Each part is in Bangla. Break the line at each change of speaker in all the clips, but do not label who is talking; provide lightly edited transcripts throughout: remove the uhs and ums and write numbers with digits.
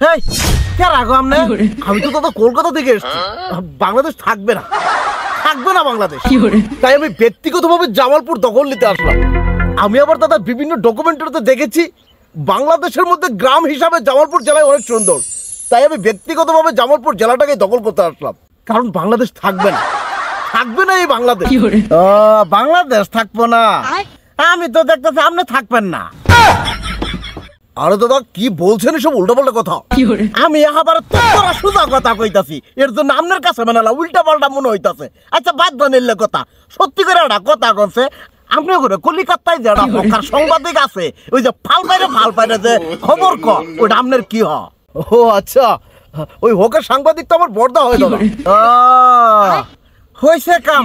এই কে রাখো আমনে? আমি তো দাদা কলকাতা থেকে এসেছি, বাংলাদেশ থাকবে না, থাকবে না বাংলাদেশ। তাই আমি ব্যক্তিগতভাবে জামালপুর দখল নিতে আসলাম। আমি আবার দাদা বিভিন্ন ডকুমেন্টারিতে দেখেছি বাংলাদেশের মধ্যে গ্রাম হিসাবে জামালপুর জেলায় অনেক সুন্দর। তাই আমি ব্যক্তিগতভাবে জামালপুর জেলাটাকে দখল করতে আসলাম, কারণ বাংলাদেশ থাকবে না, থাকবে না এই বাংলাদেশ। বাংলাদেশ থাকবো না, আমি তো দেখতেছি আপনি থাকবেন না। আরে দাদা কি বলছেন এসব উল্টাপাল্টা কথা? আমি আবার তোরা সোজা কথা কইতাছি, এর জন্য আপনার কাছে মেনালা উল্টাপাল্টা মনে হইতাছে। আচ্ছা বাদ বানিলে কথা, সত্যি করে একটা কথা কইছে। আপনি করে কলিকাতায় যারা হকার সাংবাদিক আছে, ওই যে ফাল পাইরে যে খবর ক, ওইটা আপনার কি হ? ও আচ্ছা, ওই হকার সাংবাদিক তো আমার বর্দা হয়ে দাদা। হয়েছে কাম,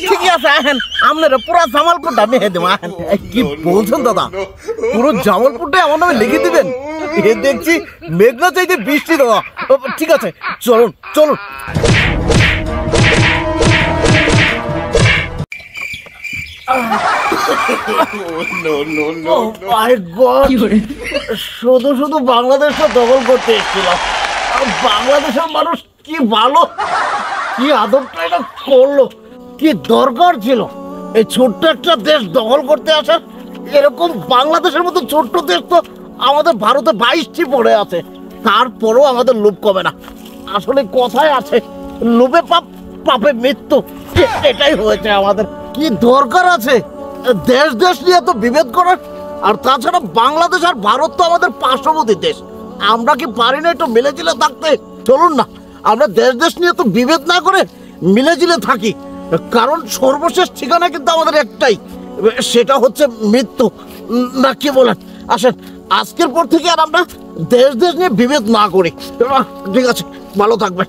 ঠিকই আছে। আহেন আপনার পুরো জামালপুরটা মেহে দেবো। আহেন। কি বলছেন দাদা, পুরো জামালপুরটাই আমার নামে লিখে দিবেন? এ দেখছি মেঘনা চাইতে বৃষ্টি দাদা। ঠিক আছে, চলুন চলুন। শুধু শুধু বাংলাদেশটা দখল করতে এসেছিলাম। বাংলাদেশের মানুষ কি ভালো, কি আদরটা এটা করলো, কি দরকার ছিল এই ছোট্ট একটা দেশ দখল করতে আসার। এরকম বাংলাদেশের মতো ছোট্ট দেশ তো আমাদের ভারতে 22টি পড়ে আছে, তারপরেও আমাদের লোভ কমে না। আসলে কথায় আছে, লোভে পাপ, পাপে মৃত্যু। এটাই হয়েছে আমাদের। কি দরকার আছে দেশ দেশ নিয়ে তো বিভেদ করার? আর তাছাড়া বাংলাদেশ আর ভারত তো আমাদের পার্শ্ববর্তী দেশ, আমরা কি পারি না একটু মিলেজিলে থাকতে? চলুন না আমরা দেশ দেশ নিয়ে তো বিভেদ না করে মিলেজিলে থাকি, কারণ সর্বশেষ ঠিকানা কিন্তু আমাদের একটাই, সেটা হচ্ছে মৃত্যু। না কি বলেন? আসেন আজকের পর থেকে আর আমরা দেশ দেশ নিয়ে বিভেদ না করি। ঠিক আছে, ভালো থাকবেন।